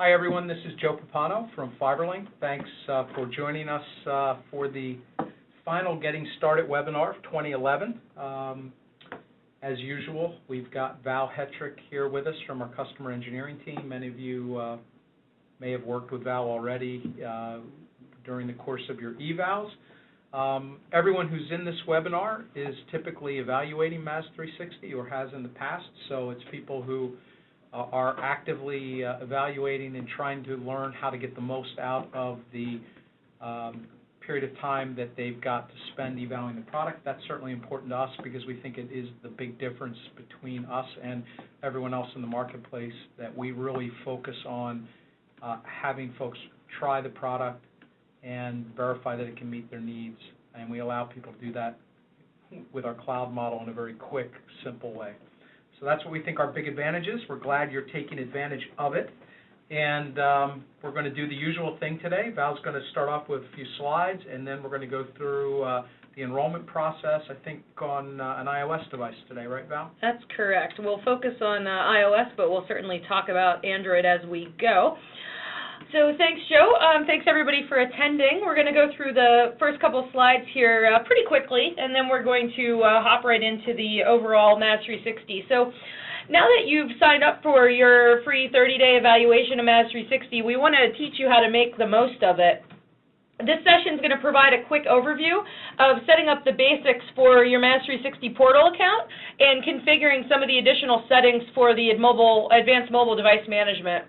Hi everyone, this is Joe Papano from FiberLink. Thanks for joining us for the final Getting Started webinar of 2011. As usual, we've got Val Hetrick here with us from our customer engineering team. Many of you may have worked with Val already during the course of your evals. Everyone who's in this webinar is typically evaluating MaaS360 or has in the past, so it's people who are actively evaluating and trying to learn how to get the most out of the period of time that they've got to spend evaluating the product. That's certainly important to us because we think it is the big difference between us and everyone else in the marketplace, that we really focus on having folks try the product and verify that it can meet their needs. And we allow people to do that with our cloud model in a very quick, simple way. So that's what we think our big advantage is. We're glad you're taking advantage of it. And we're going to do the usual thing today. Val's going to start off with a few slides, and then we're going to go through the enrollment process, I think, on an iOS device today, right, Val? That's correct. We'll focus on iOS, but we'll certainly talk about Android as we go. So thanks, Joe. Thanks, everybody, for attending. We're going to go through the first couple slides here pretty quickly, and then we're going to hop right into the overall MaaS360. So now that you've signed up for your free 30-day evaluation of MaaS360, we want to teach you how to make the most of it. This session is going to provide a quick overview of setting up the basics for your MaaS360 portal account and configuring some of the additional settings for the advanced mobile device management.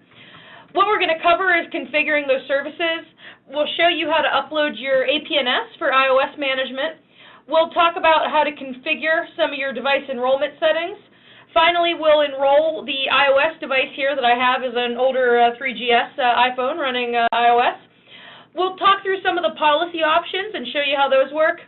What we're going to cover is configuring those services. We'll show you how to upload your APNS for iOS management. We'll talk about how to configure some of your device enrollment settings. Finally, we'll enroll the iOS device here that I have is an older 3GS iPhone running iOS. We'll talk through some of the policy options and show you how those work.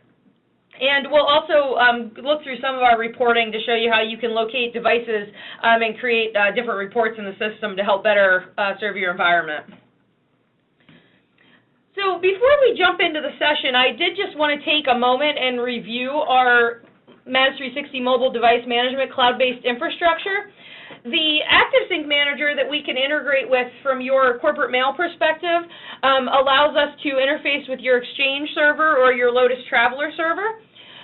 And we'll also look through some of our reporting to show you how you can locate devices and create different reports in the system to help better serve your environment. So before we jump into the session, I did just want to take a moment and review our MaaS360 mobile device management cloud-based infrastructure. The ActiveSync manager that we can integrate with from your corporate mail perspective allows us to interface with your Exchange server or your Lotus Traveler server.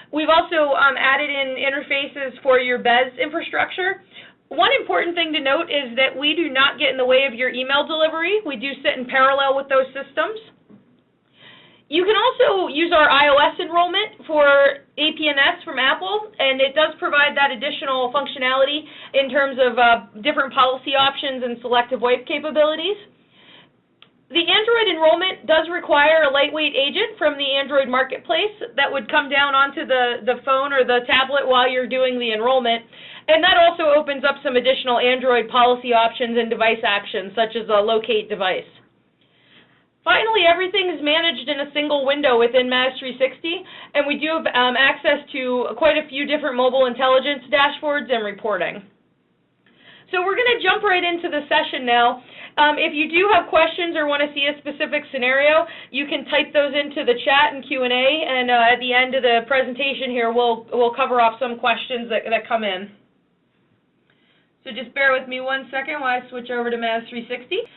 We've also added in interfaces for your BES infrastructure. One important thing to note is that we do not get in the way of your email delivery. We do sit in parallel with those systems. You can also use our iOS enrollment for APNS from Apple, and it does provide that additional functionality in terms of different policy options and selective wipe capabilities. The Android enrollment does require a lightweight agent from the Android marketplace that would come down onto the phone or the tablet while you're doing the enrollment, and that also opens up some additional Android policy options and device actions, such as a locate device. Finally, everything is managed in a single window within MaaS360, and we do have access to quite a few different mobile intelligence dashboards and reporting. So we're going to jump right into the session now. If you do have questions or want to see a specific scenario, you can type those into the chat and Q&A, and at the end of the presentation here, we'll cover off some questions that come in. So just bear with me one second while I switch over to MaaS360.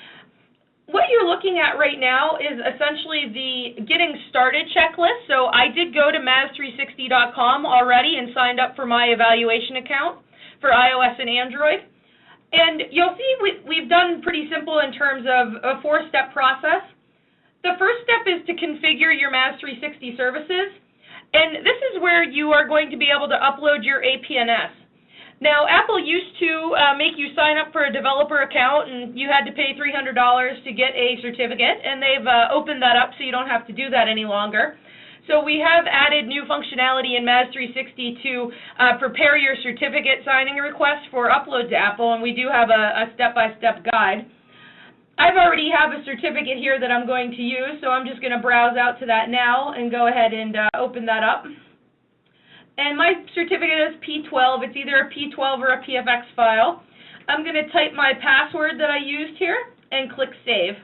What you're looking at right now is essentially the Getting Started checklist. So I did go to MaaS360.com already and signed up for my evaluation account for iOS and Android. And you'll see we've done pretty simple in terms of a 4-step process. The first step is to configure your MaaS360 services, and this is where you are going to be able to upload your APNS. Now, Apple used to make you sign up for a developer account, and you had to pay $300 to get a certificate, and they've opened that up so you don't have to do that any longer. So we have added new functionality in MaaS360 to prepare your certificate signing request for upload to Apple, and we do have a step-by-step guide. I've already have a certificate here that I'm going to use, so I'm just going to browse out to that now and go ahead and open that up. And my certificate is P12. It's either a P12 or a PFX file. I'm going to type my password that I used here and click Save.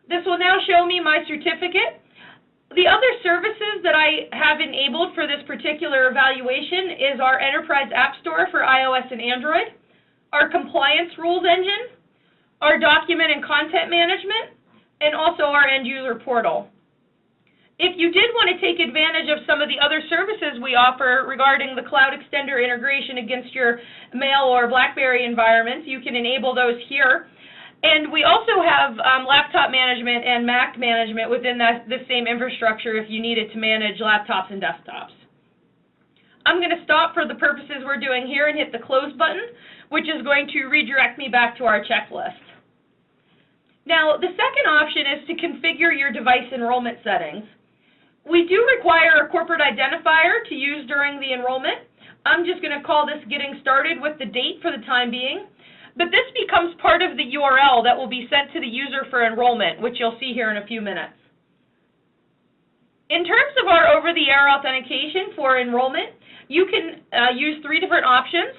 This will now show me my certificate. The other services that I have enabled for this particular evaluation is our Enterprise App Store for iOS and Android, our compliance rules engine, our document and content management, and also our end user portal. If you did want to take advantage of some of the other services we offer regarding the Cloud Extender integration against your Mail or BlackBerry environments, you can enable those here. And we also have laptop management and Mac management within the same infrastructure if you need it to manage laptops and desktops. I'm going to stop for the purposes we're doing here and hit the close button, which is going to redirect me back to our checklist. Now, the second option is to configure your device enrollment settings. We do require a corporate identifier to use during the enrollment. I'm just going to call this getting started with the date for the time being. But this becomes part of the URL that will be sent to the user for enrollment, which you'll see here in a few minutes. In terms of our over-the-air authentication for enrollment, you can use 3 different options.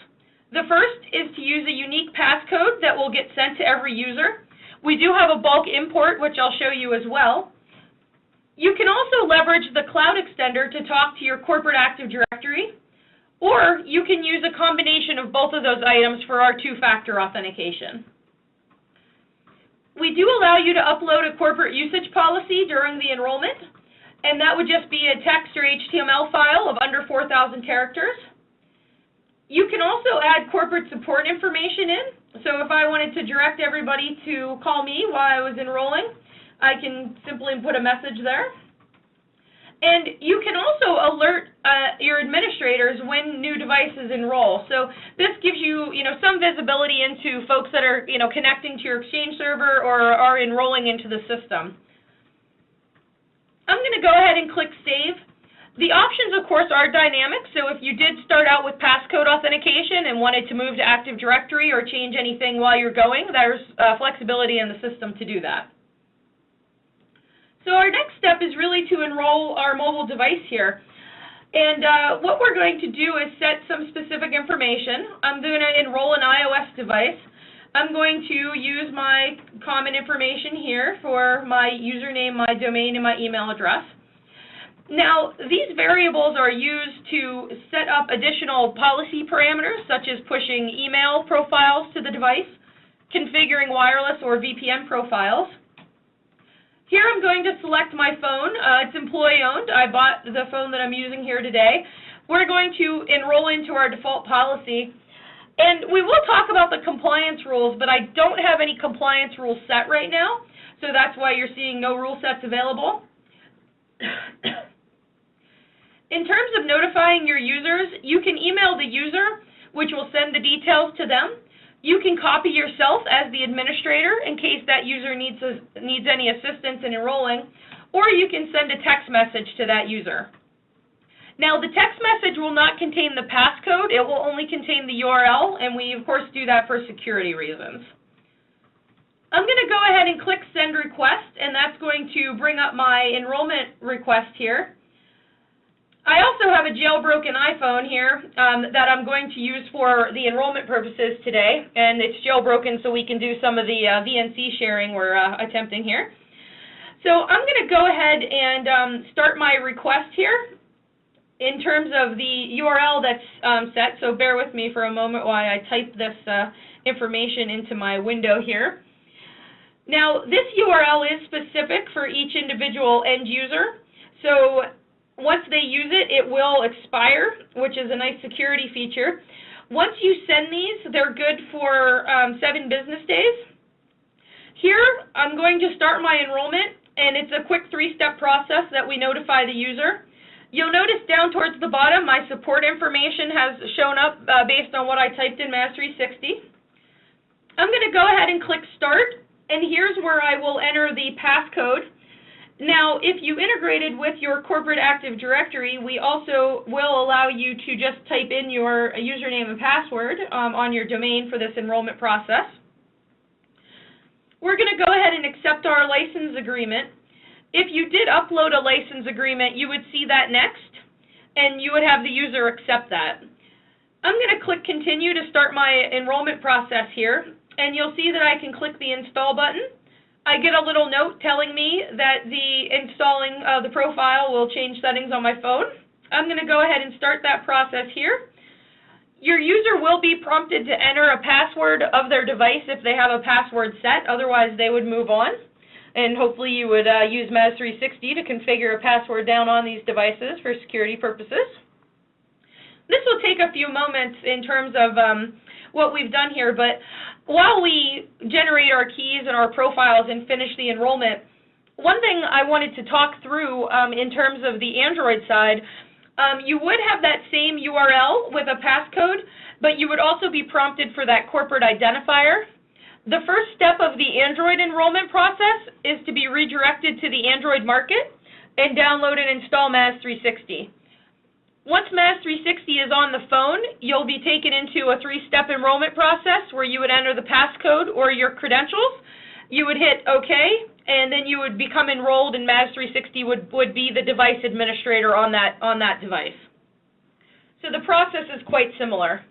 The first is to use a unique passcode that will get sent to every user. We do have a bulk import, which I'll show you as well. You can also leverage the Cloud Extender to talk to your corporate Active Directory, or you can use a combination of both of those items for our 2-factor authentication. We do allow you to upload a corporate usage policy during the enrollment, and that would just be a text or HTML file of under 4,000 characters. You can also add corporate support information in, so if I wanted to direct everybody to call me while I was enrolling, I can simply put a message there. And you can also alert your administrators when new devices enroll. So this gives you, some visibility into folks that are, connecting to your Exchange server or are enrolling into the system. I'm going to go ahead and click Save. The options, of course, are dynamic, so if you did start out with passcode authentication and wanted to move to Active Directory or change anything while you're going, there's flexibility in the system to do that. So our next step is really to enroll our mobile device here. And what we're going to do is set some specific information. I'm going to enroll an iOS device. I'm going to use my common information here for my username, my domain, and my email address. Now, these variables are used to set up additional policy parameters, such as pushing email profiles to the device, configuring wireless or VPN profiles. Here I'm going to select my phone. It's employee-owned. I bought the phone that I'm using here today. We're going to enroll into our default policy. And we will talk about the compliance rules, but I don't have any compliance rules set right now, so that's why you're seeing no rule sets available. In terms of notifying your users, you can email the user, which will send the details to them. You can copy yourself as the administrator in case that user needs any assistance in enrolling, or you can send a text message to that user. Now, the text message will not contain the passcode. It will only contain the URL, and we, of course, do that for security reasons. I'm going to go ahead and click Send Request, and that's going to bring up my enrollment request here. I also have a jailbroken iPhone here that I'm going to use for the enrollment purposes today, and it's jailbroken so we can do some of the VNC sharing we're attempting here. So I'm going to go ahead and start my request here in terms of the URL that's set, so bear with me for a moment while I type this information into my window here. Now, this URL is specific for each individual end user, so once they use it, it will expire, which is a nice security feature. Once you send these, they're good for 7 business days. Here, I'm going to start my enrollment, and it's a quick 3-step process that we notify the user. You'll notice down towards the bottom, my support information has shown up based on what I typed in MaaS360. I'm going to go ahead and click Start, and here's where I will enter the passcode. Now, if you integrated with your corporate Active Directory, we also will allow you to just type in your username and password on your domain for this enrollment process. We're going to go ahead and accept our license agreement. If you did upload a license agreement, you would see that next, and you would have the user accept that. I'm going to click Continue to start my enrollment process here, and you'll see that I can click the Install button. I get a little note telling me that the installing of the profile will change settings on my phone. I'm going to go ahead and start that process here. Your user will be prompted to enter a password of their device if they have a password set, otherwise they would move on. And hopefully you would use MaaS360 to configure a password down on these devices for security purposes. This will take a few moments in terms of what we've done here, but while we generate our keys and our profiles and finish the enrollment, one thing I wanted to talk through in terms of the Android side, you would have that same URL with a passcode, but you would also be prompted for that corporate identifier. The first step of the Android enrollment process is to be redirected to the Android market and download and install MaaS360. Once MaaS360 is on the phone, you'll be taken into a three-step enrollment process where you would enter the passcode or your credentials. You would hit OK, and then you would become enrolled, and MaaS360 would be the device administrator on that device. So the process is quite similar.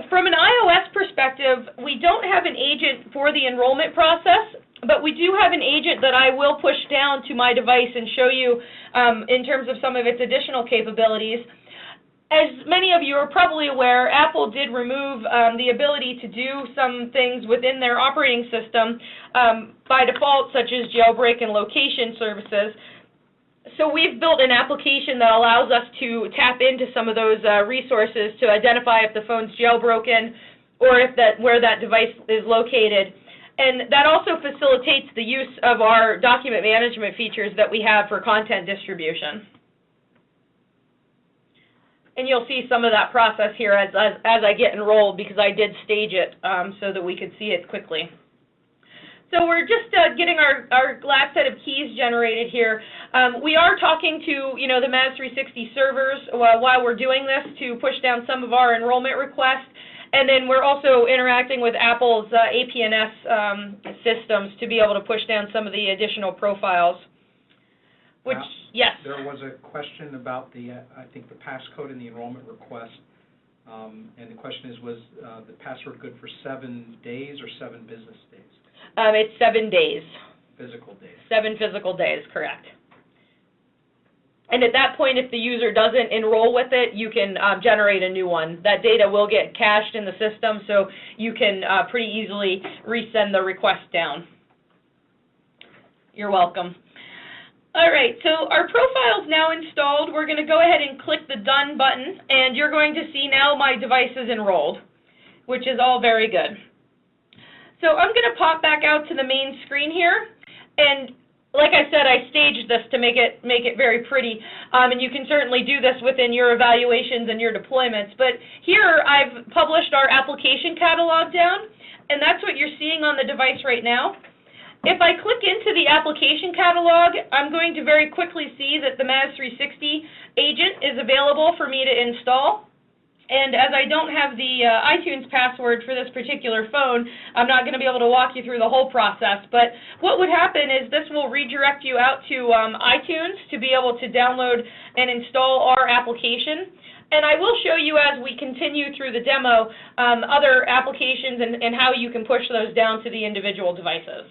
From an iOS perspective, we don't have an agent for the enrollment process, but we do have an agent that I will push down to my device and show you in terms of some of its additional capabilities. As many of you are probably aware, Apple did remove the ability to do some things within their operating system by default, such as jailbreak and location services. So we've built an application that allows us to tap into some of those resources to identify if the phone's jailbroken or if where that device is located. And that also facilitates the use of our document management features that we have for content distribution. And you'll see some of that process here as I get enrolled, because I did stage it so that we could see it quickly. So we're just getting our last set of keys generated here. We are talking to the MaaS360 servers while we're doing this to push down some of our enrollment requests. And then we're also interacting with Apple's APNS systems to be able to push down some of the additional profiles. Which, yes? There was a question about I think the passcode in the enrollment request. And the question was the password good for 7 days or 7 business days? It's 7 days. Physical days. 7 physical days, correct. And at that point, if the user doesn't enroll with it, you can generate a new one. That data will get cached in the system, so you can pretty easily resend the request down. You're welcome. All right, so our profile is now installed. We're going to go ahead and click the Done button, and you're going to see now my device is enrolled, which is all very good. So I'm going to pop back out to the main screen here, and like I said, I staged this to make it very pretty, and you can certainly do this within your evaluations and your deployments. But here I've published our application catalog down, and that's what you're seeing on the device right now. If I click into the application catalog, I'm going to very quickly see that the MaaS360 agent is available for me to install. And as I don't have the iTunes password for this particular phone, I'm not going to be able to walk you through the whole process. But what would happen is this will redirect you out to iTunes to be able to download and install our application. And I will show you as we continue through the demo other applications and how you can push those down to the individual devices.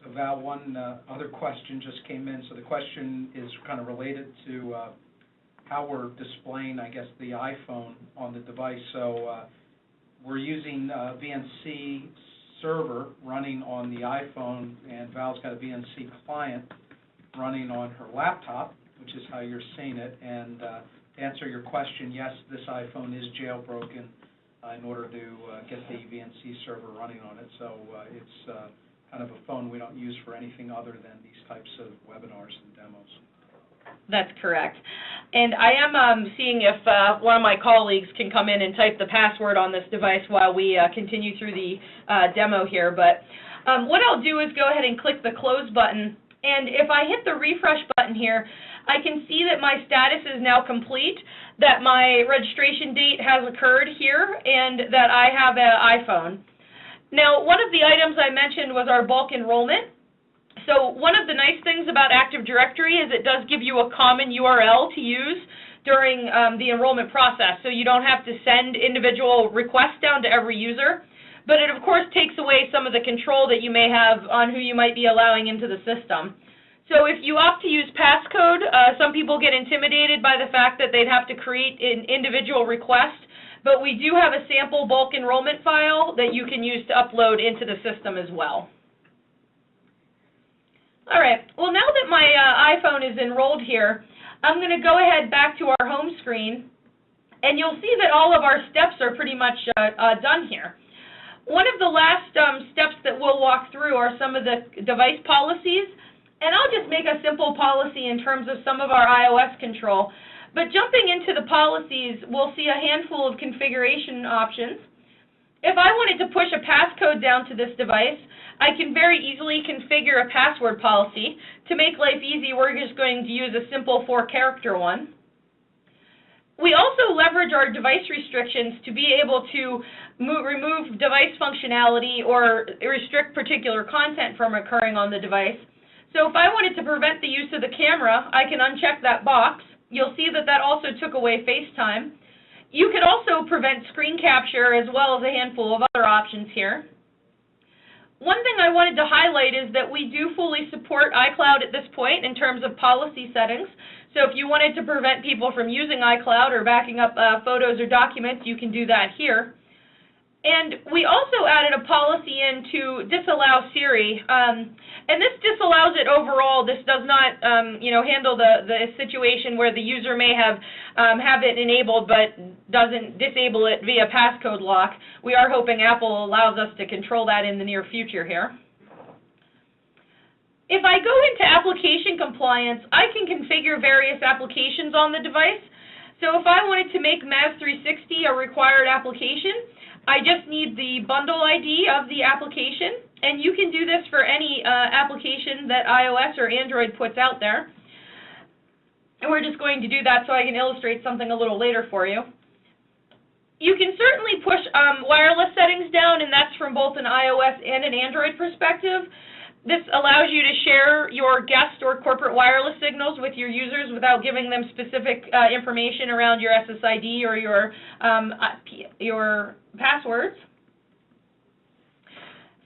So Val, one other question just came in. So the question is kind of related to how we're displaying, I guess, the iPhone on the device. So we're using VNC server running on the iPhone, and Val's got a VNC client running on her laptop, which is how you're seeing it. And to answer your question, yes, this iPhone is jailbroken in order to get the VNC server running on it. So it's kind of a phone we don't use for anything other than these types of webinars and demos. That's correct. And I am seeing if one of my colleagues can come in and type the password on this device while we continue through the demo here. But what I'll do is go ahead and click the close button. And if I hit the refresh button here, I can see that my status is now complete, that my registration date has occurred here, and that I have an iPhone. Now, one of the items I mentioned was our bulk enrollment. So one of the nice things about Active Directory is it does give you a common URL to use during the enrollment process, so you don't have to send individual requests down to every user. But it, of course, takes away some of the control that you may have on who you might be allowing into the system. So if you opt to use passcode, some people get intimidated by the fact that they'd have to create an individual request, but we do have a sample bulk enrollment file that you can use to upload into the system as well. All right, well, now that my iPhone is enrolled here, I'm going to go ahead back to our home screen, and you'll see that all of our steps are pretty much done here. One of the last steps that we'll walk through are some of the device policies. And I'll just make a simple policy in terms of some of our iOS control. But jumping into the policies, we'll see a handful of configuration options. If I wanted to push a passcode down to this device, I can very easily configure a password policy. To make life easy, we're just going to use a simple 4-character one. We also leverage our device restrictions to be able to remove device functionality or restrict particular content from occurring on the device. So if I wanted to prevent the use of the camera, I can uncheck that box. You'll see that that also took away FaceTime. You could also prevent screen capture as well as a handful of other options here. One thing I wanted to highlight is that we do fully support iCloud at this point in terms of policy settings. So if you wanted to prevent people from using iCloud or backing up photos or documents, you can do that here. And we also added a policy in to disallow Siri, and this disallows it overall. This does not, handle the situation where the user may have it enabled but doesn't disable it via passcode lock. We are hoping Apple allows us to control that in the near future here. If I go into application compliance, I can configure various applications on the device. So if I wanted to make MaaS360 a required application, I just need the bundle ID of the application, and you can do this for any application that iOS or Android puts out there. And we're just going to do that so I can illustrate something a little later for you. You can certainly push wireless settings down, and that's from both an iOS and an Android perspective. This allows you to share your guest or corporate wireless signals with your users without giving them specific information around your SSID or your passwords.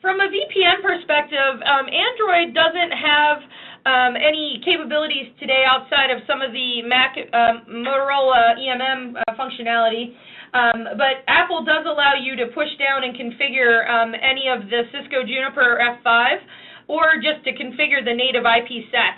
From a VPN perspective, Android doesn't have any capabilities today outside of some of the Motorola EMM functionality. But Apple does allow you to push down and configure any of the Cisco Juniper F5 or just to configure the native IPsec.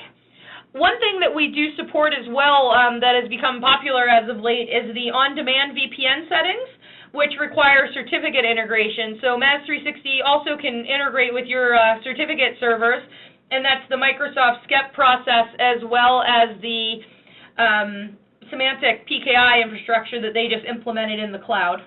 One thing that we do support as well that has become popular as of late is the on-demand VPN settings, which require certificate integration. So MaaS360 also can integrate with your certificate servers, and that's the Microsoft SCEP process as well as the Symantec PKI infrastructure that they just implemented in the cloud.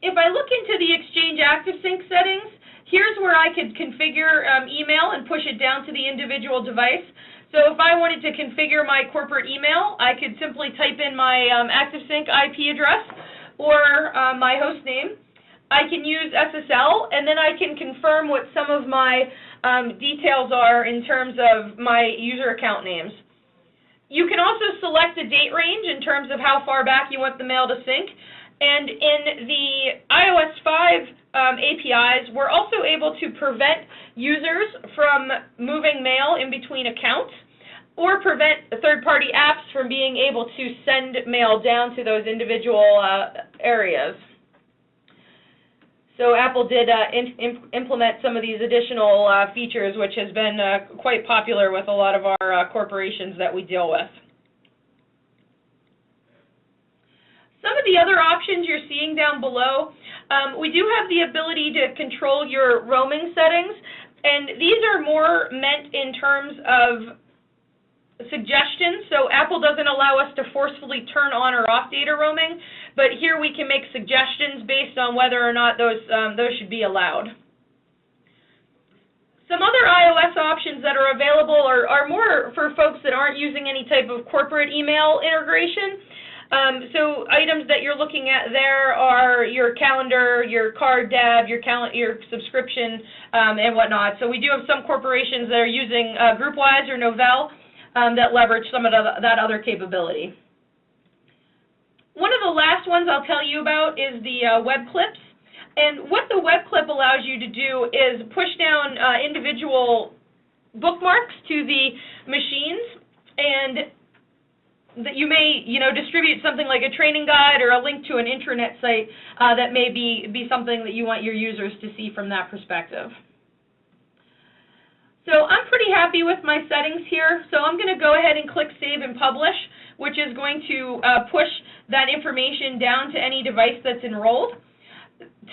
If I look into the Exchange ActiveSync settings, here's where I could configure email and push it down to the individual device. So if I wanted to configure my corporate email, I could simply type in my ActiveSync IP address or my host name. I can use SSL, and then I can confirm what some of my details are in terms of my user account names. You can also select a date range in terms of how far back you want the mail to sync. And in the iOS 5 APIs, we're also able to prevent users from moving mail in between accounts or prevent third-party apps from being able to send mail down to those individual areas. So Apple did implement some of these additional features, which has been quite popular with a lot of our corporations that we deal with. Some of the other options you're seeing down below, we do have the ability to control your roaming settings, and these are more meant in terms of suggestions. So Apple doesn't allow us to forcefully turn on or off data roaming, but here we can make suggestions based on whether or not those should be allowed. Some other iOS options that are available are more for folks that aren't using any type of corporate email integration. So items that you're looking at there are your calendar, your card dab, your subscription, and whatnot. So we do have some corporations that are using GroupWise or Novell that leverage some of that other capability. One of the last ones I'll tell you about is the web clips. And what the web clip allows you to do is push down individual bookmarks to the machines, and that you may, distribute something like a training guide or a link to an intranet site that may be something that you want your users to see from that perspective. So I'm pretty happy with my settings here, so I'm going to go ahead and click Save and Publish, which is going to push that information down to any device that's enrolled.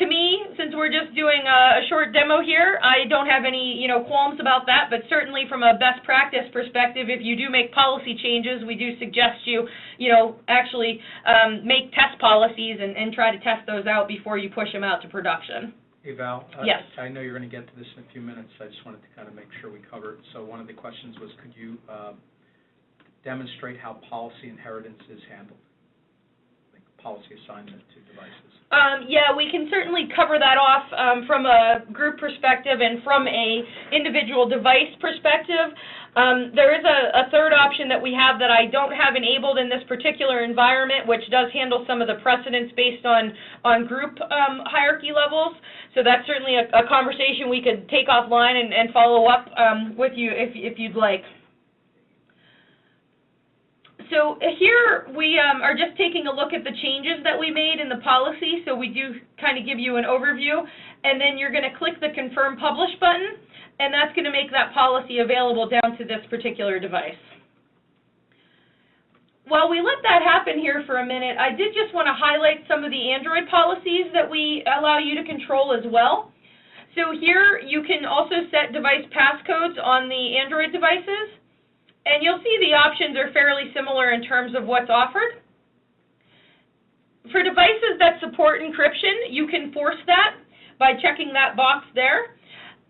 To me, since we're just doing a short demo here, I don't have any, qualms about that, but certainly from a best practice perspective, if you do make policy changes, we do suggest you, actually make test policies and try to test those out before you push them out to production. Hey, Val. Yes. I know you're going to get to this in a few minutes. I just wanted to kind of make sure we cover it. So one of the questions was, could you demonstrate how policy inheritance is handled, like policy assignment to devices? Yeah, we can certainly cover that off from a group perspective and from a individual device perspective. There is a third option that we have that I don't have enabled in this particular environment, which does handle some of the precedents based on group hierarchy levels. So that's certainly a conversation we could take offline and follow up with you if you'd like. So here we are just taking a look at the changes that we made in the policy, so we do kind of give you an overview, and then you're going to click the Confirm Publish button, and that's going to make that policy available down to this particular device. While we let that happen here for a minute, I did just want to highlight some of the Android policies that we allow you to control as well. So here you can also set device passcodes on the Android devices. And you'll see the options are fairly similar in terms of what's offered. For devices that support encryption, you can force that by checking that box there.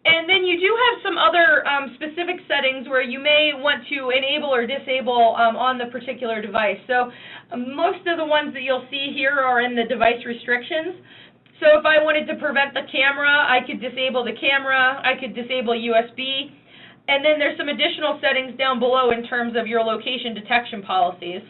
And then you do have some other specific settings where you may want to enable or disable on the particular device. So most of the ones that you'll see here are in the device restrictions. So if I wanted to prevent the camera, I could disable the camera, I could disable USB. And then there's some additional settings down below in terms of your location detection policies.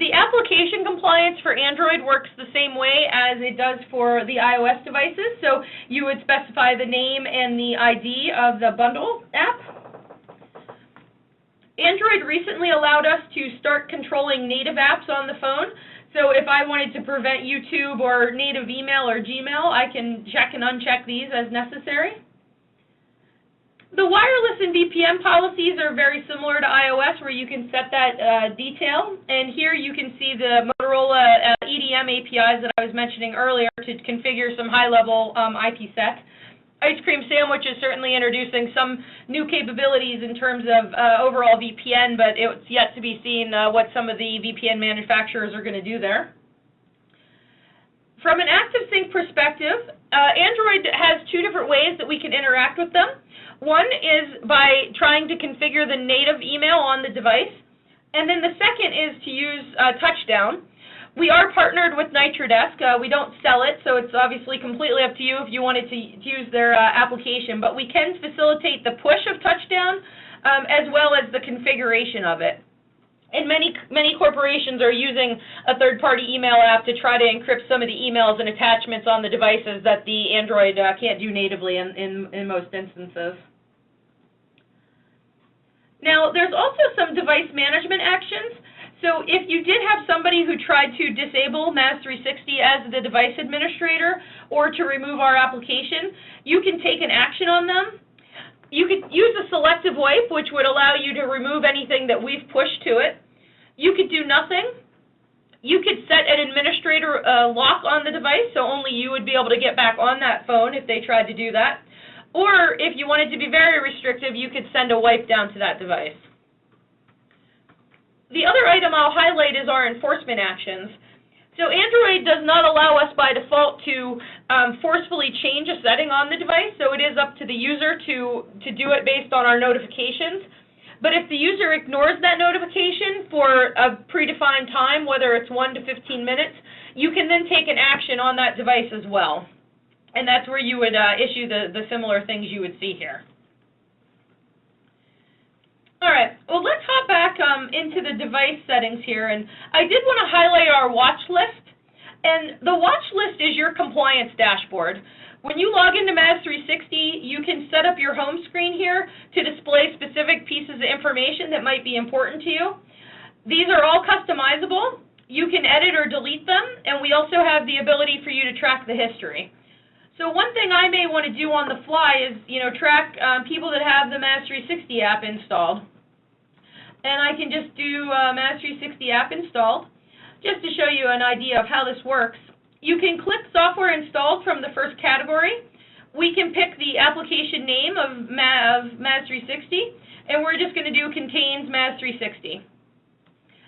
The application compliance for Android works the same way as it does for the iOS devices. So you would specify the name and the ID of the bundle app. Android recently allowed us to start controlling native apps on the phone. So if I wanted to prevent YouTube or native email or Gmail, I can check and uncheck these as necessary. The wireless and VPN policies are very similar to iOS, where you can set that detail. And here you can see the Motorola EDM APIs that I was mentioning earlier to configure some high-level IPsec. Ice Cream Sandwich is certainly introducing some new capabilities in terms of overall VPN, but it's yet to be seen what some of the VPN manufacturers are going to do there. From an ActiveSync perspective, Android has two different ways that we can interact with them. One is by trying to configure the native email on the device, and then the second is to use Touchdown. We are partnered with NitroDesk. We don't sell it, so it's obviously completely up to you if you wanted to use their application, but we can facilitate the push of Touchdown as well as the configuration of it. And many corporations are using a third-party email app to try to encrypt some of the emails and attachments on the devices that the Android can't do natively in most instances. Now, there's also some device management actions. So if you did have somebody who tried to disable MaaS360 as the device administrator or to remove our application, you can take an action on them. You could use a selective wipe, which would allow you to remove anything that we've pushed to it. You could do nothing. You could set an administrator lock on the device, so only you would be able to get back on that phone if they tried to do that. Or if you wanted to be very restrictive, you could send a wipe down to that device. The other item I'll highlight is our enforcement actions. So Android does not allow us by default to forcefully change a setting on the device, so it is up to the user to do it based on our notifications. But if the user ignores that notification for a predefined time, whether it's 1 to 15 minutes, you can then take an action on that device as well. And that's where you would issue the similar things you would see here. All right, well, let's hop back into the device settings here. And I did want to highlight our watch list. And the watch list is your compliance dashboard. When you log into MaaS360, you can set up your home screen here to display specific pieces of information that might be important to you. These are all customizable. You can edit or delete them, and we also have the ability for you to track the history. So one thing I may want to do on the fly is, track people that have the MaaS360 app installed. And I can just do MaaS360 app installed, just to show you an idea of how this works. You can click software installed from the first category. We can pick the application name of MaaS360, and we're just going to do contains MaaS360.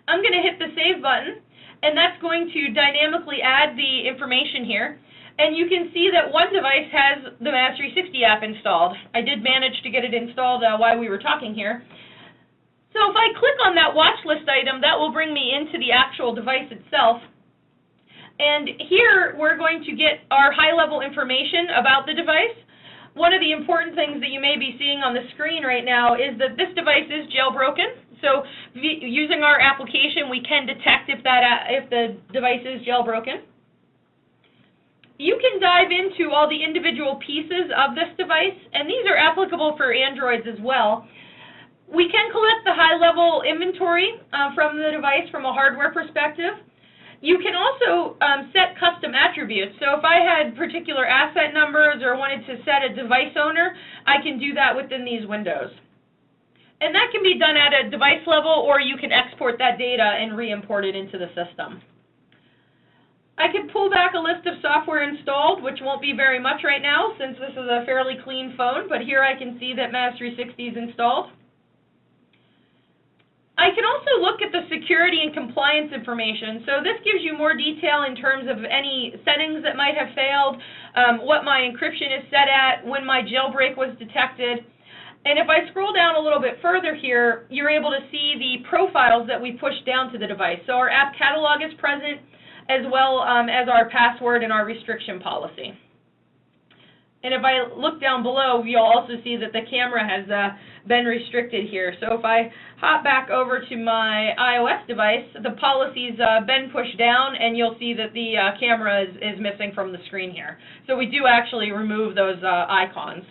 I'm going to hit the save button, and that's going to dynamically add the information here. And you can see that one device has the MaaS360 app installed. I did manage to get it installed while we were talking here. So if I click on that watch list item, that will bring me into the actual device itself. And here we're going to get our high-level information about the device. One of the important things that you may be seeing on the screen right now is that this device is jailbroken. So using our application, we can detect if the device is jailbroken. You can dive into all the individual pieces of this device, and these are applicable for Androids as well. We can collect the high-level inventory from the device from a hardware perspective. You can also set custom attributes. So if I had particular asset numbers or wanted to set a device owner, I can do that within these windows. And that can be done at a device level, or you can export that data and re-import it into the system. I can pull back a list of software installed, which won't be very much right now since this is a fairly clean phone, but here I can see that MaaS360 is installed. I can also look at the security and compliance information. So this gives you more detail in terms of any settings that might have failed, what my encryption is set at, when my jailbreak was detected. And if I scroll down a little bit further here, you're able to see the profiles that we push down to the device. So our app catalog is present, as well as our password and our restriction policy. And if I look down below, you'll also see that the camera has been restricted here. So if I hop back over to my iOS device, the policy's been pushed down, and you'll see that the camera is missing from the screen here. So we do actually remove those icons.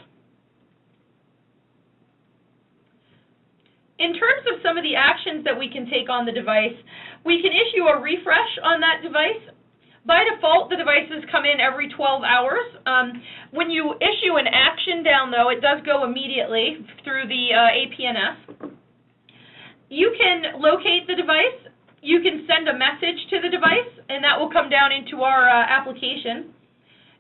In terms of some of the actions that we can take on the device, we can issue a refresh on that device. By default, the devices come in every 12 hours. When you issue an action down, though, it does go immediately through the APNS. You can locate the device. You can send a message to the device, and that will come down into our application.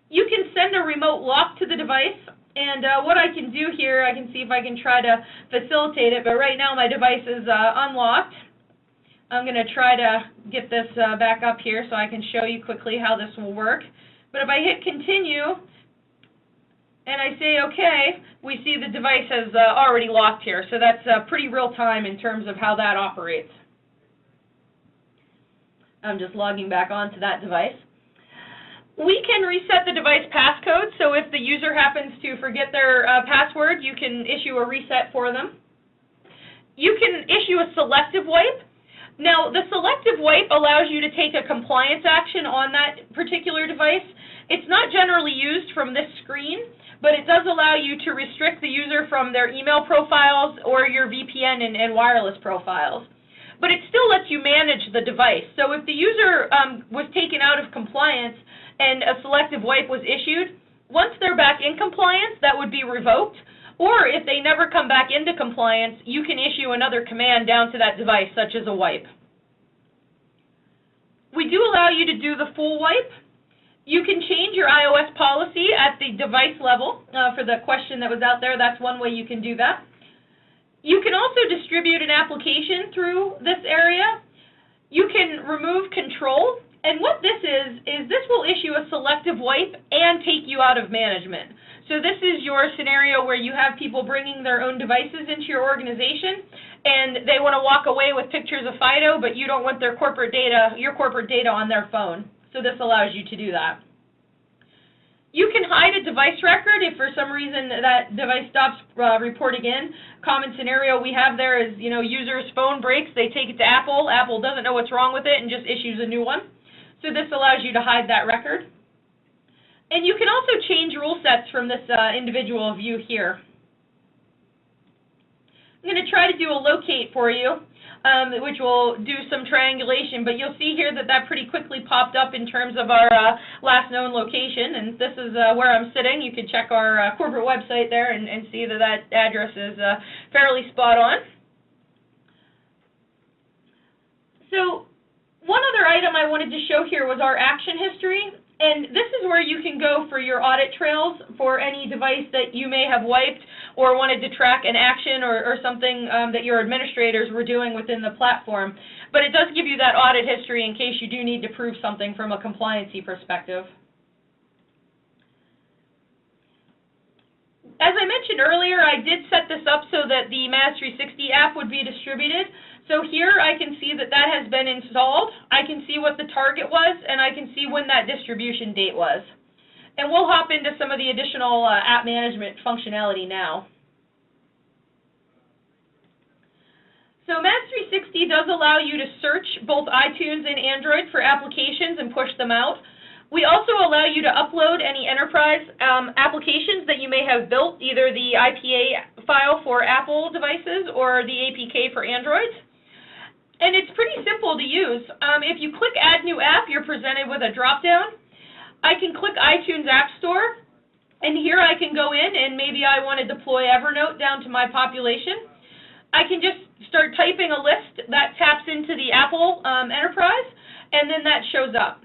You can send a remote lock to the device. And what I can do here, I can see if I can try to facilitate it, but right now my device is unlocked. I'm going to try to get this back up here so I can show you quickly how this will work. But if I hit continue and I say OK, we see the device has already locked here. So that's pretty real time in terms of how that operates. I'm just logging back onto that device. We can reset the device passcode, so if the user happens to forget their password, you can issue a reset for them. You can issue a selective wipe. Now, the selective wipe allows you to take a compliance action on that particular device. It's not generally used from this screen, but it does allow you to restrict the user from their email profiles or your VPN and wireless profiles. But it still lets you manage the device. So if the user was taken out of compliance and a selective wipe was issued, once they're back in compliance, that would be revoked. Or if they never come back into compliance, you can issue another command down to that device, such as a wipe. We do allow you to do the full wipe. You can change your iOS policy at the device level. For the question that was out there, that's one way you can do that. You can also distribute an application through this area. You can remove control. And what this is this will issue a selective wipe and take you out of management. So this is your scenario where you have people bringing their own devices into your organization, and they want to walk away with pictures of Fido, but you don't want their corporate data, your corporate data on their phone. So this allows you to do that. You can hide a device record if for some reason that device stops reporting in. Common scenario we have there is, user's phone breaks, they take it to Apple. Apple doesn't know what's wrong with it and just issues a new one. So this allows you to hide that record. And you can also change rule sets from this individual view here. I'm going to try to do a locate for you, which will do some triangulation, but you'll see here that that pretty quickly popped up in terms of our last known location, and this is where I'm sitting. You can check our corporate website there and see that that address is fairly spot on. So one other item I wanted to show here was our action history. And this is where you can go for your audit trails for any device that you may have wiped or wanted to track an action or something that your administrators were doing within the platform. But it does give you that audit history in case you do need to prove something from a compliancy perspective. As I mentioned earlier, I did set this up so that the MaaS360 app would be distributed. So here I can see that that has been installed. I can see what the target was, and I can see when that distribution date was. And we'll hop into some of the additional app management functionality now. So MaaS360 does allow you to search both iTunes and Android for applications and push them out. We also allow you to upload any enterprise applications that you may have built, either the IPA file for Apple devices or the APK for Androids. And it's pretty simple to use. If you click Add New App, you're presented with a drop-down. I can click iTunes App Store, and here I can go in, and maybe I want to deploy Evernote down to my population. I can just start typing a list that taps into the Apple enterprise, and then that shows up.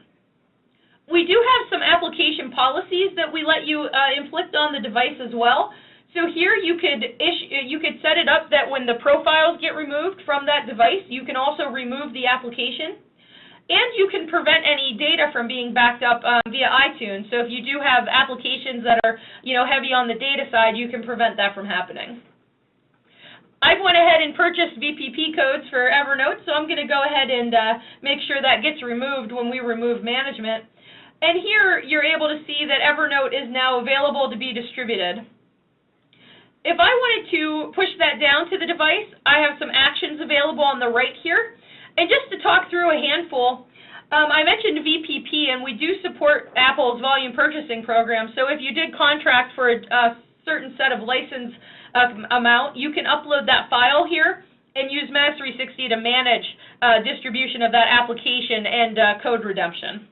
We do have some application policies that we let you inflict on the device as well. So here you could set it up that when the profiles get removed from that device, you can also remove the application. And you can prevent any data from being backed up via iTunes. So if you do have applications that are, heavy on the data side, you can prevent that from happening. I went ahead and purchased VPP codes for Evernote, so I'm going to go ahead and make sure that gets removed when we remove management. And here you're able to see that Evernote is now available to be distributed. If I wanted to push that down to the device, I have some actions available on the right here. And just to talk through a handful, I mentioned VPP, and we do support Apple's volume purchasing program. So if you did contract for a certain set of license amount, you can upload that file here and use MaaS360 to manage distribution of that application and code redemption.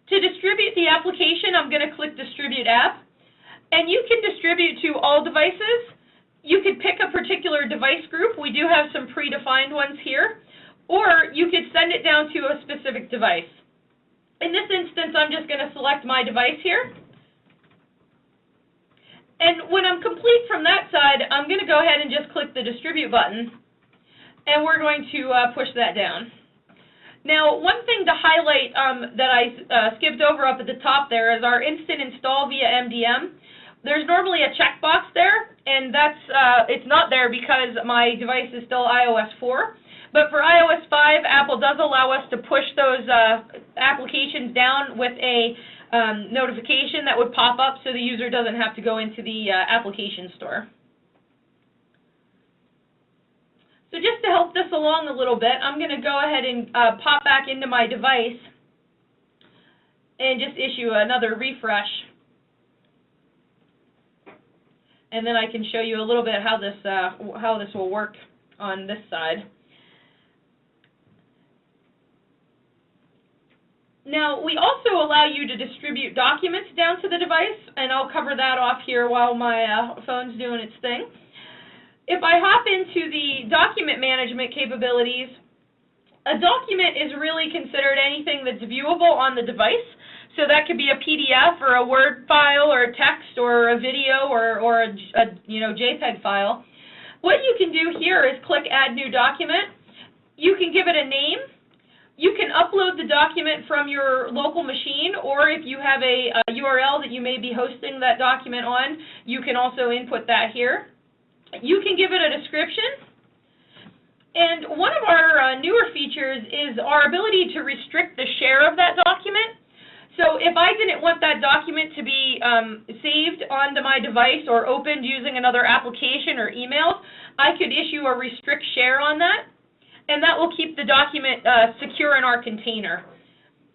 To distribute the application, I'm going to click Distribute App. And you can distribute to all devices. You could pick a particular device group. We do have some predefined ones here. Or you could send it down to a specific device. In this instance, I'm just going to select my device here. And when I'm complete from that side, I'm going to go ahead and just click the Distribute button. And we're going to push that down. Now, one thing to highlight that I skipped over up at the top there is our instant install via MDM. There's normally a checkbox there, and it's not there because my device is still iOS 4. But for iOS 5, Apple does allow us to push those applications down with a notification that would pop up so the user doesn't have to go into the application store. So just to help this along a little bit, I'm going to go ahead and pop back into my device and just issue another refresh. And then I can show you a little bit how this will work on this side. Now, we also allow you to distribute documents down to the device, and I'll cover that off here while my phone's doing its thing. If I hop into the document management capabilities, a document is really considered anything that's viewable on the device. So that could be a PDF or a Word file or a text or a video or a JPEG file. What you can do here is click Add New Document. You can give it a name. You can upload the document from your local machine, or if you have a URL that you may be hosting that document on, you can also input that here. You can give it a description. And one of our newer features is our ability to restrict the share of that document. So if I didn't want that document to be saved onto my device or opened using another application or emails, I could issue a restrict share on that, and that will keep the document secure in our container.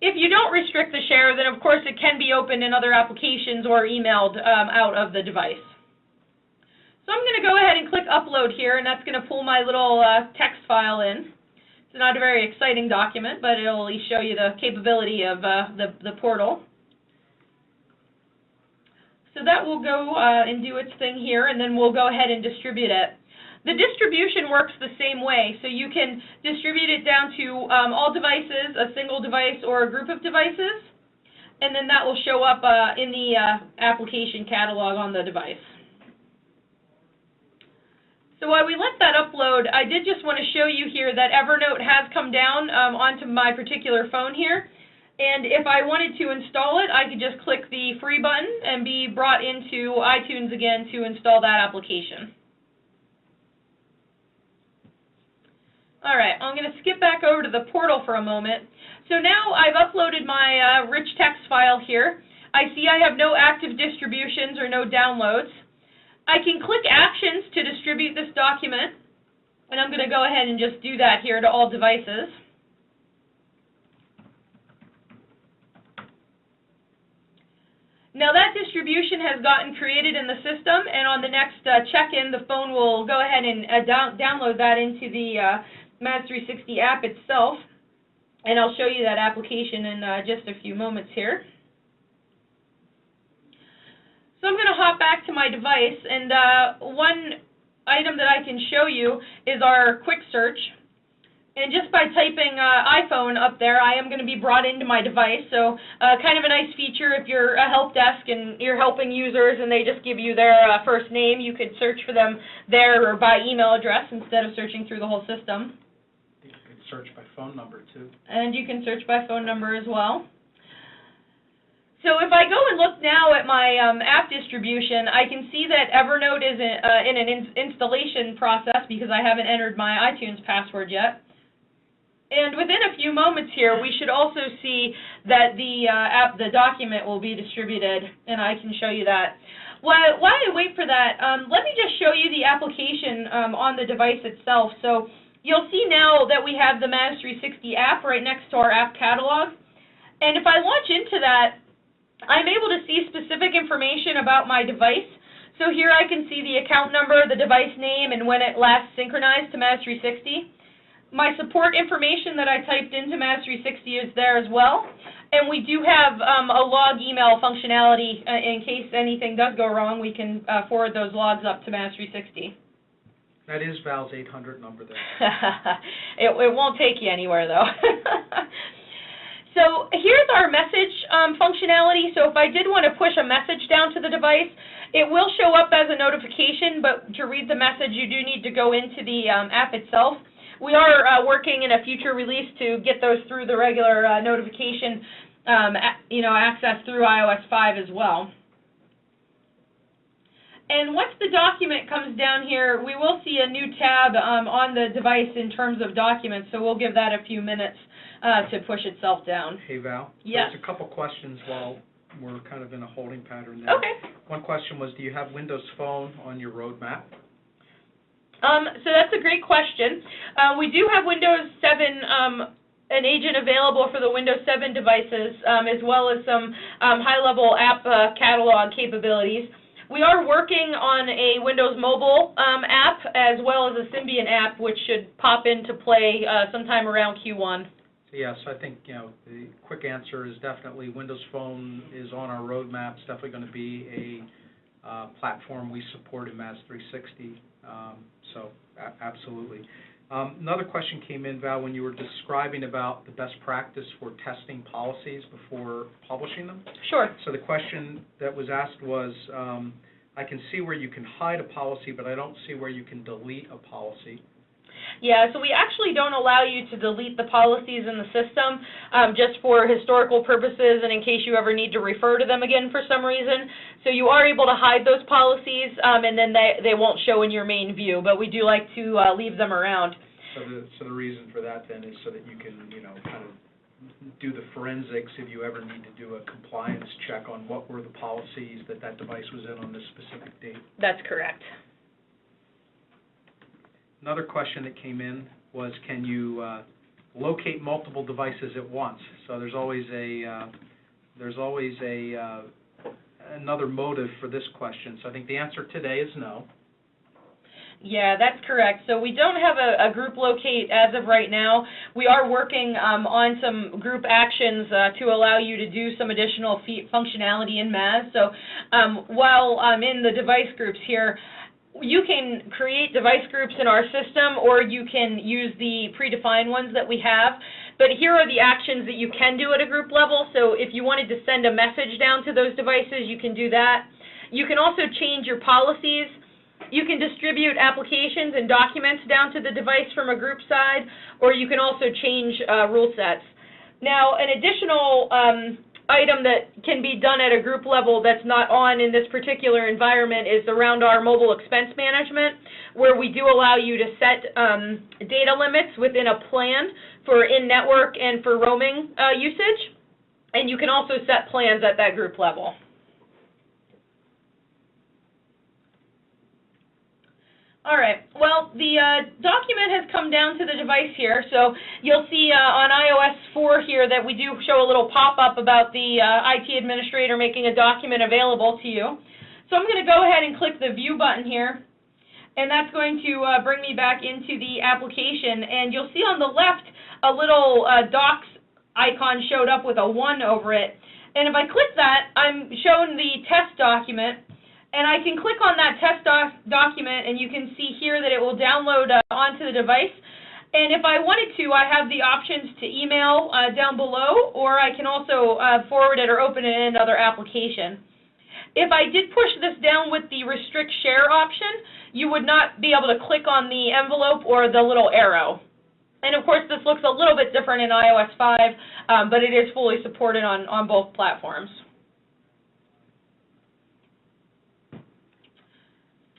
If you don't restrict the share, then of course it can be opened in other applications or emailed out of the device. So I'm going to go ahead and click upload here, and that's going to pull my little text file in. It's not a very exciting document, but it'll at least show you the capability of the portal. So that will go and do its thing here, and then we'll go ahead and distribute it. The distribution works the same way, so you can distribute it down to all devices, a single device, or a group of devices, and then that will show up in the application catalog on the device. So while we let that upload, I did just want to show you here that Evernote has come down onto my particular phone here. And if I wanted to install it, I could just click the free button and be brought into iTunes again to install that application. All right, I'm going to skip back over to the portal for a moment. So now I've uploaded my rich text file here. I see I have no active distributions or no downloads. I can click Actions to distribute this document, and I'm going to go ahead and just do that here to all devices. Now that distribution has gotten created in the system, and on the next check-in, the phone will go ahead and download that into the MaaS360 app itself, and I'll show you that application in just a few moments here. So I'm going to hop back to my device, and one item that I can show you is our quick search. And just by typing iPhone up there, I am going to be brought into my device. So kind of a nice feature if you're a help desk and you're helping users and they just give you their first name, you could search for them there or by email address instead of searching through the whole system. You can search by phone number, too. And you can search by phone number as well. So if I go and look now at my app distribution, I can see that Evernote is in an installation process because I haven't entered my iTunes password yet. And within a few moments here, we should also see that the document will be distributed, and I can show you that. While I wait for that, let me just show you the application on the device itself. So you'll see now that we have the MaaS360 app right next to our app catalog. And if I launch into that, I'm able to see specific information about my device. So here I can see the account number, the device name, and when it last synchronized to MaaS360. My support information that I typed into MaaS360 is there as well. And we do have a log email functionality in case anything does go wrong. We can forward those logs up to MaaS360. That is Val's 800 number there. It won't take you anywhere, though. So here's our message functionality. So if I did want to push a message down to the device, it will show up as a notification, but to read the message, you do need to go into the app itself. We are working in a future release to get those through the regular notification, access through iOS 5 as well. And once the document comes down here, we will see a new tab on the device in terms of documents, so we'll give that a few minutes to push itself down. Hey, Val. Yes. There's a couple questions while we're kind of in a holding pattern there. Okay. One question was, do you have Windows Phone on your roadmap? So that's a great question. We do have Windows 7, an agent available for the Windows 7 devices, as well as some high-level app catalog capabilities. We are working on a Windows Mobile app, as well as a Symbian app, which should pop into play sometime around Q1. Yes, I think, the quick answer is definitely Windows Phone is on our roadmap. It's definitely going to be a platform we support in MaaS360, so absolutely. Another question came in, Val, when you were describing about the best practice for testing policies before publishing them. Sure. So the question that was asked was, I can see where you can hide a policy, but I don't see where you can delete a policy. Yeah, so we actually don't allow you to delete the policies in the system just for historical purposes and in case you ever need to refer to them again for some reason. So you are able to hide those policies and then they won't show in your main view, but we do like to leave them around. So the reason for that then is so that you can, kind of do the forensics if you ever need to do a compliance check on what were the policies that device was in on this specific date. That's correct. Another question that came in was, can you locate multiple devices at once. So there's always another motive for this question. So I think the answer today is no. Yeah, that's correct. So we don't have a group locate as of right now. We are working on some group actions to allow you to do some additional functionality in MaaS. So while I'm in the device groups here, you can create device groups in our system, or you can use the predefined ones that we have. But here are the actions that you can do at a group level. So if you wanted to send a message down to those devices, you can do that. You can also change your policies. You can distribute applications and documents down to the device from a group side, or you can also change rule sets. Now, an additional item that can be done at a group level that's not on in this particular environment is around our mobile expense management, where we do allow you to set data limits within a plan for in-network and for roaming usage, and you can also set plans at that group level. All right, well, the document has come down to the device here, so you'll see on iOS 4 here that we do show a little pop-up about the IT administrator making a document available to you. So I'm going to go ahead and click the View button here, and that's going to bring me back into the application, and you'll see on the left a little Docs icon showed up with a 1 over it, and if I click that, I'm shown the test document. And I can click on that test document, and you can see here that it will download onto the device. And if I wanted to, I have the options to email down below, or I can also forward it or open it in another application. If I did push this down with the restrict share option, you would not be able to click on the envelope or the little arrow. And of course, this looks a little bit different in iOS 5, but it is fully supported on both platforms.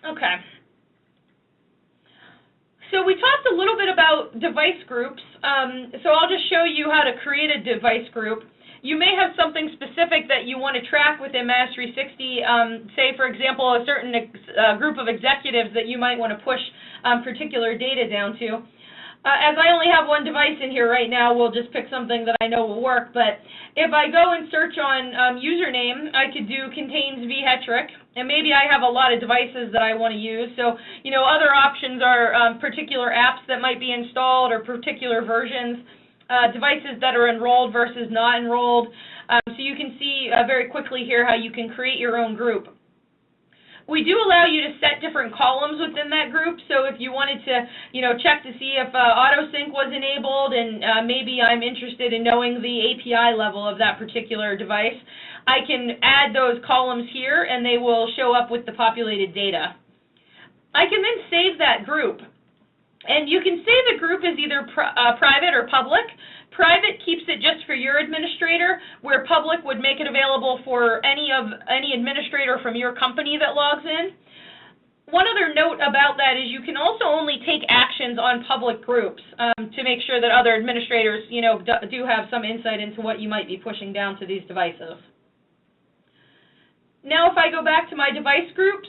Okay. So we talked a little bit about device groups, so I'll just show you how to create a device group. You may have something specific that you want to track within MaaS360, say, for example, a certain group of executives that you might want to push particular data down to. As I only have one device in here right now, we'll just pick something that I know will work, but if I go and search on username, I could do contains vHetrick, and maybe I have a lot of devices that I want to use, so, you know, other options are particular apps that might be installed or particular versions, devices that are enrolled versus not enrolled, so you can see very quickly here how you can create your own group. We do allow you to set different columns within that group, so if you wanted to, you know, check to see if autosync was enabled, and maybe I'm interested in knowing the API level of that particular device, I can add those columns here, and they will show up with the populated data. I can then save that group, and you can say the group is either private or public. Private keeps it just for your administrator, where public would make it available for any administrator from your company that logs in. One other note about that is you can also only take actions on public groups to make sure that other administrators, you know, do have some insight into what you might be pushing down to these devices. Now if I go back to my device groups,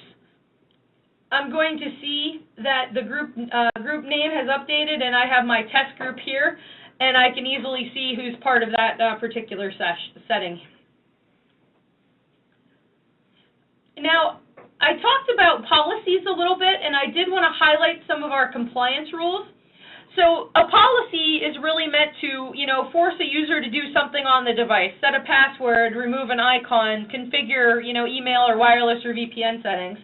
I'm going to see that the group name has updated, and I have my test group here, and I can easily see who's part of that particular setting. Now, I talked about policies a little bit, and I did want to highlight some of our compliance rules. So a policy is really meant to, you know, force a user to do something on the device, set a password, remove an icon, configure, you know, email or wireless or VPN settings.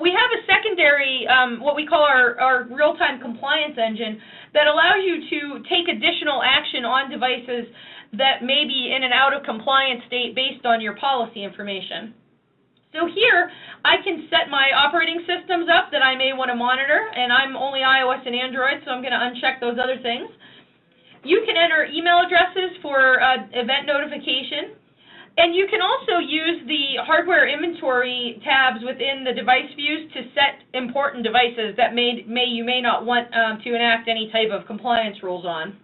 We have a secondary, what we call our real-time compliance engine, that allows you to take additional action on devices that may be in an out-of-compliance state based on your policy information. So here, I can set my operating systems up that I may want to monitor, and I'm only iOS and Android, so I'm going to uncheck those other things. You can enter email addresses for event notification. And you can also use the hardware inventory tabs within the device views to set important devices that you may not want to enact any type of compliance rules on.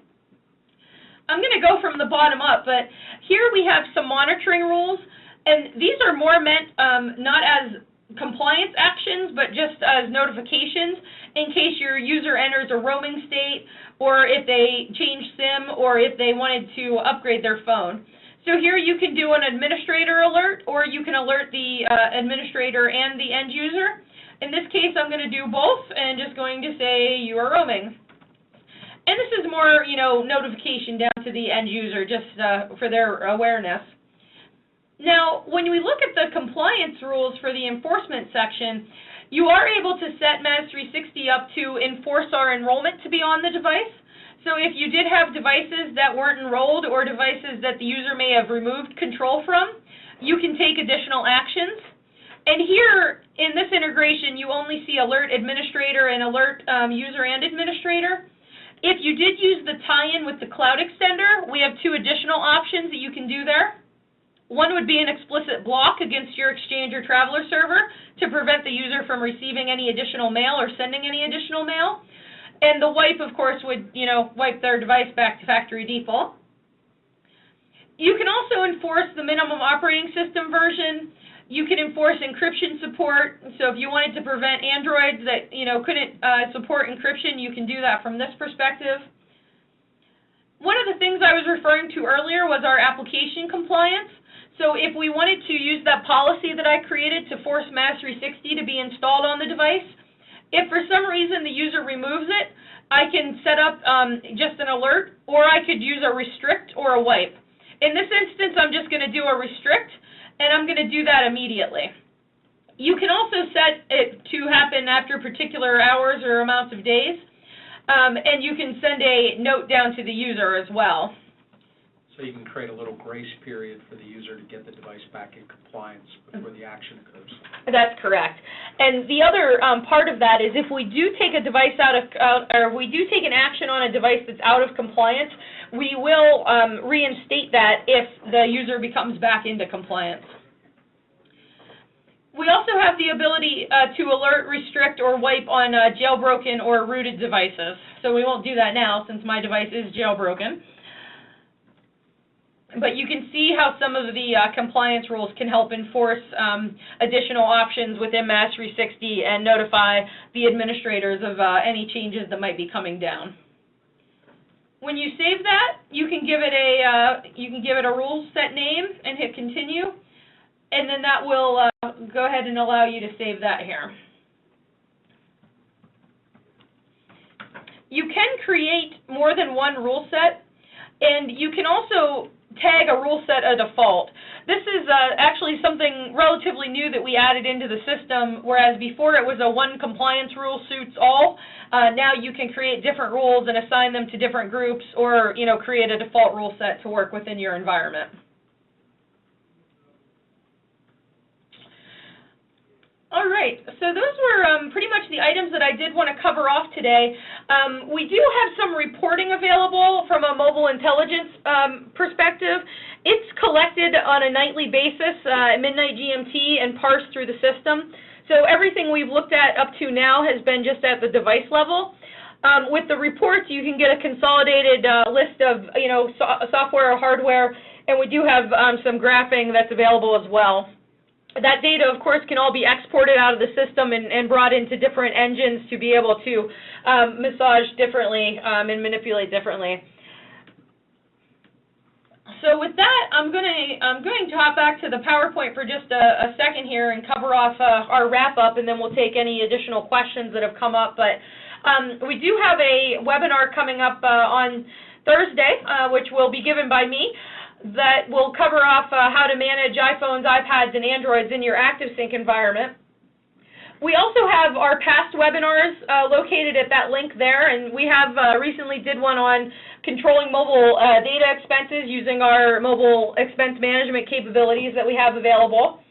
I'm going to go from the bottom up, but here we have some monitoring rules, and these are more meant not as compliance actions, but just as notifications in case your user enters a roaming state, or if they change SIM, or if they wanted to upgrade their phone. So here you can do an administrator alert, or you can alert the administrator and the end user. In this case, I'm going to do both and just going to say you are roaming. And this is more, notification down to the end user, just for their awareness. Now, when we look at the compliance rules for the enforcement section, you are able to set MaaS360 up to enforce our enrollment to be on the device. So if you did have devices that weren't enrolled or devices that the user may have removed control from, you can take additional actions. And here, in this integration, you only see alert administrator and alert user and administrator. If you did use the tie-in with the cloud extender, we have two additional options that you can do there. One would be an explicit block against your Exchange or Traveler server to prevent the user from receiving any additional mail or sending any additional mail. And the wipe, of course, would, wipe their device back to factory default. You can also enforce the minimum operating system version. You can enforce encryption support. So if you wanted to prevent Androids that, couldn't support encryption, you can do that from this perspective. One of the things I was referring to earlier was our application compliance. So if we wanted to use that policy that I created to force MaaS360 to be installed on the device, if for some reason the user removes it, I can set up just an alert, or I could use a restrict or a wipe. In this instance, I'm just going to do a restrict, and I'm going to do that immediately. You can also set it to happen after particular hours or amounts of days, and you can send a note down to the user as well. So you can create a little grace period for the user to get the device back in compliance before the action occurs. That's correct. And the other part of that is if we do take a device or we do take an action on a device that's out of compliance, we will reinstate that if the user becomes back into compliance. We also have the ability to alert, restrict, or wipe on jailbroken or rooted devices. So we won't do that now since my device is jailbroken. But you can see how some of the compliance rules can help enforce additional options within MaaS360 and notify the administrators of any changes that might be coming down. When you save that, you can give it a rule set name and hit continue, and then that will go ahead and allow you to save that here. You can create more than one rule set, and you can also tag a rule set a default. This is actually something relatively new that we added into the system, whereas before it was a one compliance rule suits all. Now you can create different rules and assign them to different groups, or create a default rule set to work within your environment. All right, so those were pretty much the items that I did want to cover off today. We do have some reporting available from a mobile intelligence perspective. It's collected on a nightly basis at midnight GMT and parsed through the system. So everything we've looked at up to now has been just at the device level. With the reports, you can get a consolidated list of software or hardware, and we do have some graphing that's available as well. That data, of course, can all be exported out of the system and brought into different engines to be able to massage differently and manipulate differently. So with that, I'm going to hop back to the PowerPoint for just a second here and cover off our wrap-up, and then we'll take any additional questions that have come up. But we do have a webinar coming up on Thursday, which will be given by me, that will cover off how to manage iPhones, iPads, and Androids in your ActiveSync environment. We also have our past webinars located at that link there, and we have recently did one on controlling mobile data expenses using our mobile expense management capabilities that we have available.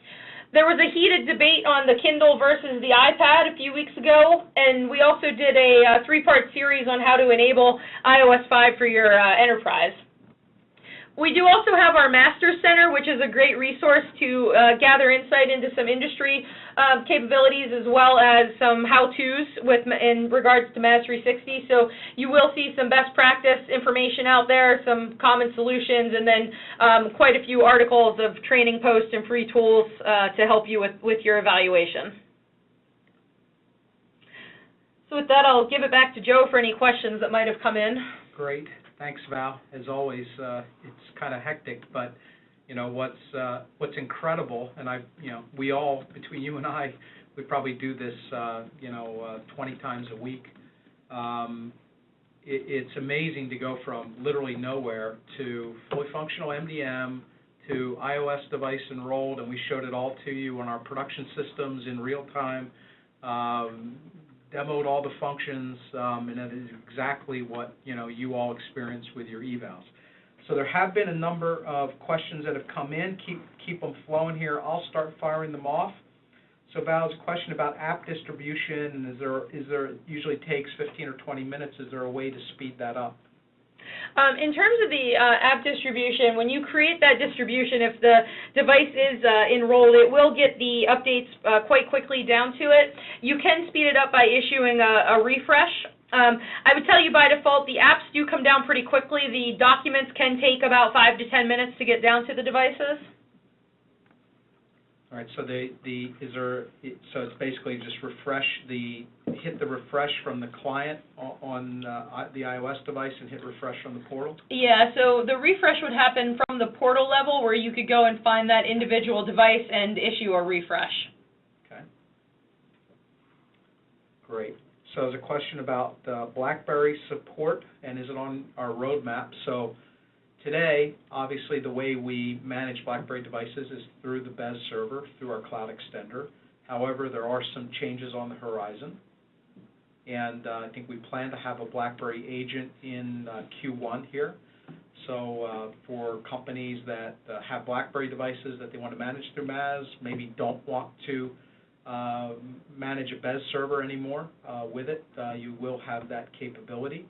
There was a heated debate on the Kindle versus the iPad a few weeks ago, and we also did a three-part series on how to enable iOS 5 for your enterprise. We do also have our Master Center, which is a great resource to gather insight into some industry capabilities as well as some how-tos in regards to MaaS360. So you will see some best practice information out there, some common solutions, and then quite a few articles of training posts and free tools to help you with your evaluation. So with that, I'll give it back to Joe for any questions that might have come in. Great. Thanks, Val. As always, it's kind of hectic, but you know what's incredible, and we all, between you and I, we probably do this 20 times a week. It's amazing to go from literally nowhere to fully functional MDM to iOS device enrolled, and we showed it all to you on our production systems in real time. Demoed all the functions, and that is exactly what you all experience with your evals. So there have been a number of questions that have come in. Keep them flowing here. I'll start firing them off. So Val's question about app distribution, is there it usually takes 15 or 20 minutes. Is there a way to speed that up? In terms of the app distribution, when you create that distribution, if the device is enrolled, it will get the updates quite quickly down to it. You can speed it up by issuing a refresh. I would tell you by default the apps do come down pretty quickly. The documents can take about 5 to 10 minutes to get down to the devices. All right, so so it's basically just hit the refresh from the client on the iOS device and hit refresh from the portal? Yeah, so the refresh would happen from the portal level where you could go and find that individual device and issue a refresh. Okay. Great. So there's a question about BlackBerry support, and is it on our roadmap? So today, obviously, the way we manage BlackBerry devices is through the BES server, through our cloud extender. However, there are some changes on the horizon, and I think we plan to have a BlackBerry agent in Q1 here. So for companies that have BlackBerry devices that they want to manage through MaaS, maybe don't want to manage a BES server anymore with it, you will have that capability.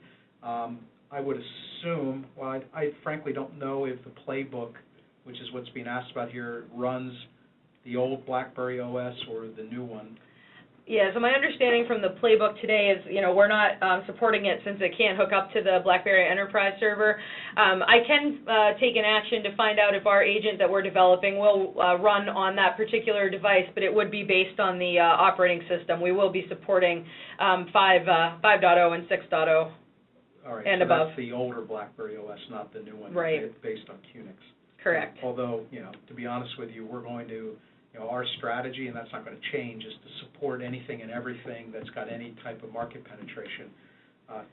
I would assume, well, I frankly don't know if the playbook, which is what's being asked about here, runs the old BlackBerry OS or the new one. Yeah, so my understanding from the playbook today is, we're not supporting it since it can't hook up to the BlackBerry Enterprise server. I can take an action to find out if our agent that we're developing will run on that particular device, but it would be based on the operating system. We will be supporting 5.0 and 6.0. All right, and so above. That's the older BlackBerry OS, not the new one, right? Based on QNX. Correct. Although, to be honest with you, we're going to, our strategy, and that's not going to change, is to support anything and everything that's got any type of market penetration.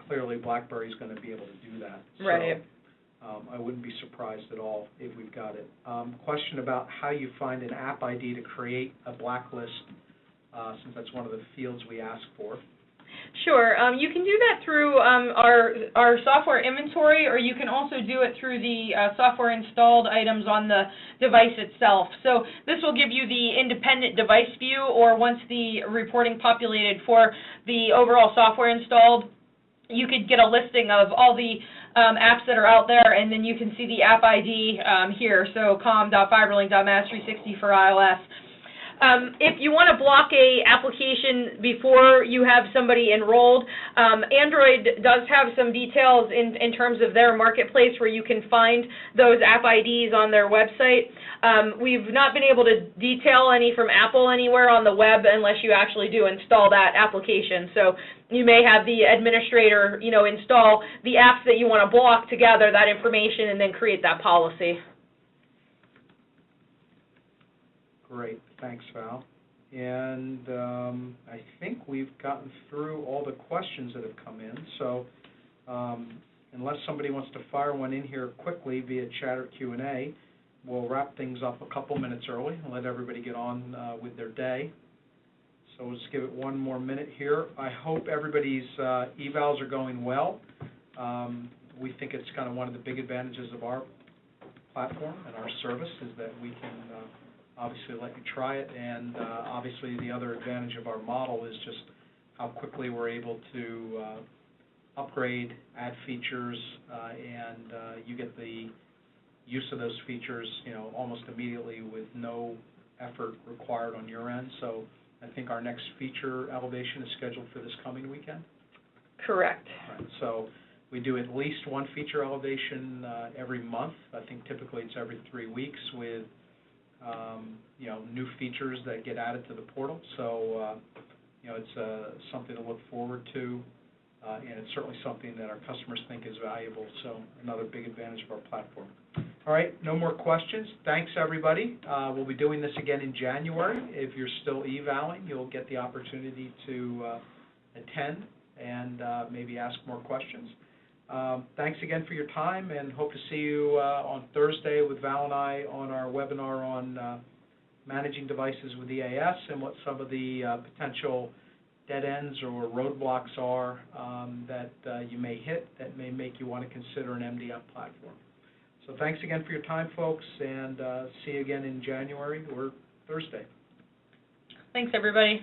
Clearly, BlackBerry is going to be able to do that. Right. So, I wouldn't be surprised at all if we've got it. Question about how you find an app ID to create a blacklist, since that's one of the fields we ask for. Sure. You can do that through our software inventory, or you can also do it through the software installed items on the device itself. So this will give you the independent device view, or once the reporting populated for the overall software installed, you could get a listing of all the apps that are out there, and then you can see the app ID here, so com.fiberlink.maas360 for iOS. If you want to block a application before you have somebody enrolled, Android does have some details in terms of their marketplace where you can find those app IDs on their website. We've not been able to detail any from Apple anywhere on the web unless you actually do install that application. So you may have the administrator, install the apps that you want to block to gather that information and then create that policy. Great. Thanks, Val. And I think we've gotten through all the questions that have come in. So unless somebody wants to fire one in here quickly via chat or Q&A, we'll wrap things up a couple minutes early and let everybody get on with their day. So we'll just give it one more minute here. I hope everybody's evals are going well. We think it's kind of one of the big advantages of our platform and our service is that we can obviously let you try it, and obviously the other advantage of our model is just how quickly we're able to upgrade, add features, and you get the use of those features, almost immediately with no effort required on your end. So I think our next feature elevation is scheduled for this coming weekend. Correct. Right. So we do at least one feature elevation every month. I think typically it's every 3 weeks with, new features that get added to the portal. So, it's something to look forward to, and it's certainly something that our customers think is valuable. So another big advantage of our platform. All right, no more questions. Thanks, everybody. We'll be doing this again in January. If you're still evaling, you'll get the opportunity to attend and maybe ask more questions. Thanks again for your time, and hope to see you on Thursday with Val and I on our webinar on managing devices with EAS and what some of the potential dead ends or roadblocks are that you may hit that may make you want to consider an MDF platform. So thanks again for your time, folks, and see you again in January or Thursday. Thanks, everybody.